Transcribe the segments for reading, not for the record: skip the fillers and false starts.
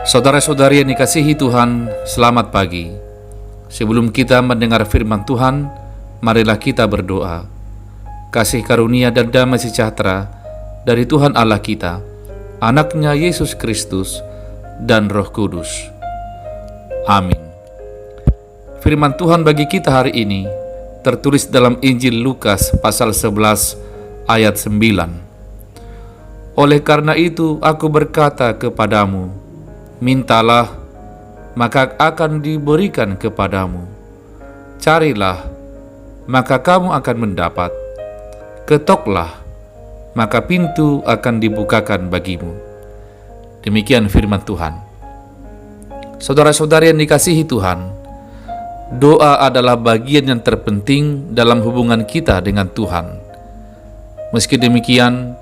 Saudara-saudari yang dikasihi Tuhan, selamat pagi. Sebelum kita mendengar firman Tuhan, marilah kita berdoa. Kasih karunia dan damai sejahtera dari Tuhan Allah kita, Anaknya Yesus Kristus, dan Roh Kudus. Amin. Firman Tuhan bagi kita hari ini tertulis dalam Injil Lukas pasal 11 ayat 9. Oleh karena itu aku berkata kepadamu, mintalah, maka akan diberikan kepadamu. Carilah, maka kamu akan mendapat. Ketoklah, maka pintu akan dibukakan bagimu. Demikian firman Tuhan. Saudara-saudari yang dikasihi Tuhan, doa adalah bagian yang terpenting dalam hubungan kita dengan Tuhan. Meski demikian,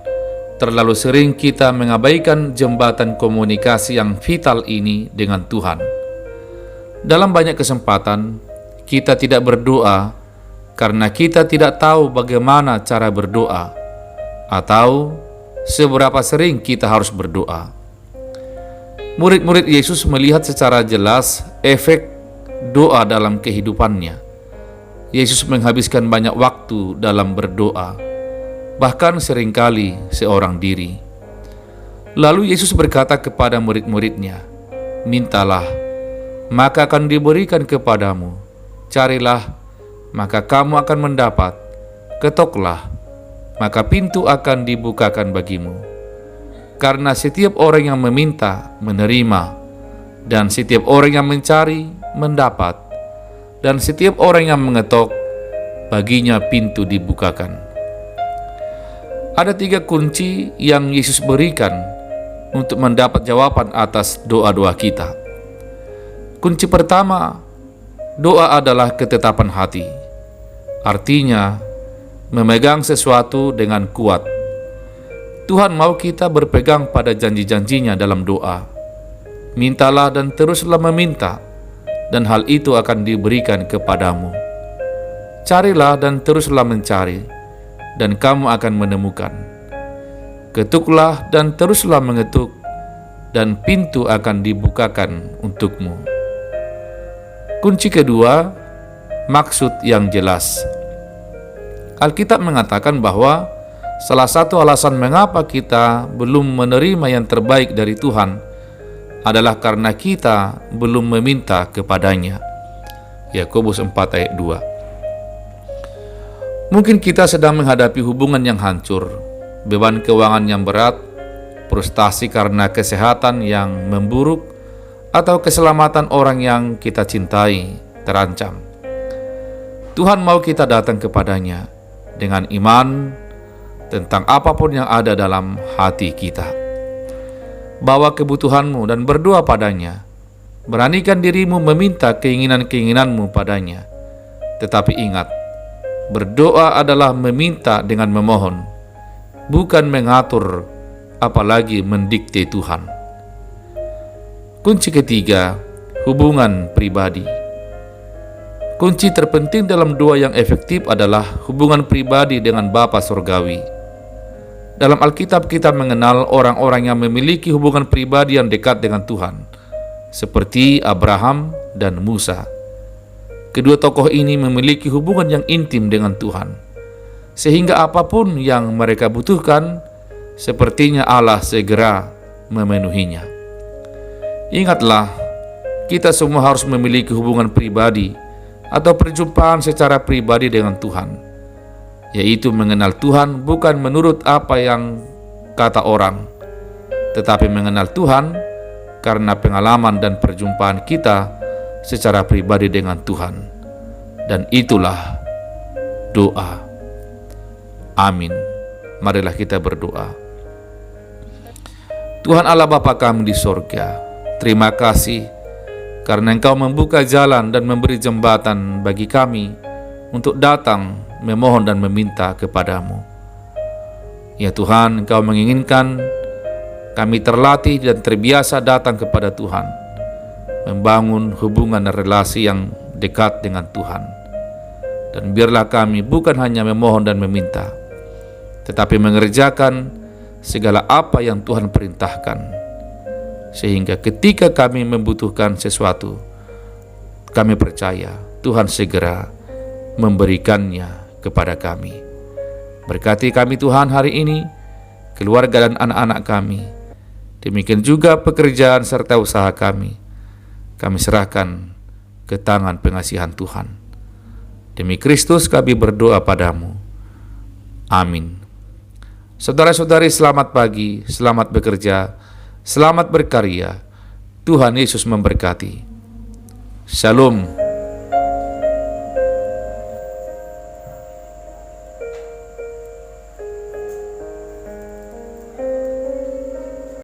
terlalu sering kita mengabaikan jembatan komunikasi yang vital ini dengan Tuhan. Dalam banyak kesempatan, kita tidak berdoa karena kita tidak tahu bagaimana cara berdoa, atau seberapa sering kita harus berdoa. Murid-murid Yesus melihat secara jelas efek doa dalam kehidupannya. Yesus menghabiskan banyak waktu dalam berdoa, bahkan seringkali seorang diri. Lalu Yesus berkata kepada murid-muridnya, mintalah, maka akan diberikan kepadamu. Carilah, maka kamu akan mendapat. Ketoklah, maka pintu akan dibukakan bagimu. Karena setiap orang yang meminta, menerima, dan setiap orang yang mencari, mendapat, dan setiap orang yang mengetok, baginya pintu dibukakan. Ada 3 kunci yang Yesus berikan untuk mendapat jawaban atas doa-doa kita. Kunci pertama, doa adalah ketetapan hati. Artinya, memegang sesuatu dengan kuat. Tuhan mau kita berpegang pada janji-janjinya dalam doa. Mintalah dan teruslah meminta, dan hal itu akan diberikan kepadamu. Carilah dan teruslah mencari, dan kamu akan menemukan. Ketuklah dan teruslah mengetuk, dan pintu akan dibukakan untukmu. Kunci kedua, maksud yang jelas. Alkitab mengatakan bahwa salah satu alasan mengapa kita belum menerima yang terbaik dari Tuhan adalah karena kita belum meminta kepadanya. Yakobus 4 ayat 2. Mungkin kita sedang menghadapi hubungan yang hancur, beban keuangan yang berat, frustasi karena kesehatan yang memburuk, atau keselamatan orang yang kita cintai terancam. Tuhan mau kita datang kepadanya dengan iman tentang apapun yang ada dalam hati kita. Bawa kebutuhanmu dan berdoa padanya. Beranikan dirimu meminta keinginan-keinginanmu padanya. Tetapi ingat, berdoa adalah meminta dengan memohon, bukan mengatur, apalagi mendikte Tuhan. Kunci ketiga, hubungan pribadi. Kunci terpenting dalam doa yang efektif adalah hubungan pribadi dengan Bapa Surgawi. Dalam Alkitab kita mengenal orang-orang yang memiliki hubungan pribadi yang dekat dengan Tuhan, seperti Abraham dan Musa. Kedua tokoh ini memiliki hubungan yang intim dengan Tuhan, sehingga apapun yang mereka butuhkan, sepertinya Allah segera memenuhinya. Ingatlah, kita semua harus memiliki hubungan pribadi atau perjumpaan secara pribadi dengan Tuhan, yaitu mengenal Tuhan bukan menurut apa yang kata orang, tetapi mengenal Tuhan karena pengalaman dan perjumpaan kita secara pribadi dengan Tuhan. Dan itulah doa. Amin. Marilah kita berdoa. Tuhan Allah Bapa kami di sorga, terima kasih karena Engkau membuka jalan dan memberi jembatan bagi kami untuk datang, memohon dan meminta kepadamu. Ya Tuhan, Engkau menginginkan kami terlatih dan terbiasa datang kepada Tuhan, membangun hubungan dan relasi yang dekat dengan Tuhan. Dan biarlah kami bukan hanya memohon dan meminta, tetapi mengerjakan segala apa yang Tuhan perintahkan. sehingga ketika kami membutuhkan sesuatu, kami percaya Tuhan segera memberikannya kepada kami. Berkati kami Tuhan hari ini, keluarga dan anak-anak kami. Demikian juga pekerjaan serta usaha kami. Kami serahkan ke tangan pengasihan Tuhan. Demi Kristus kami berdoa padamu. Amin. Saudara-saudari, selamat pagi, selamat bekerja, selamat berkarya. Tuhan Yesus memberkati. Shalom.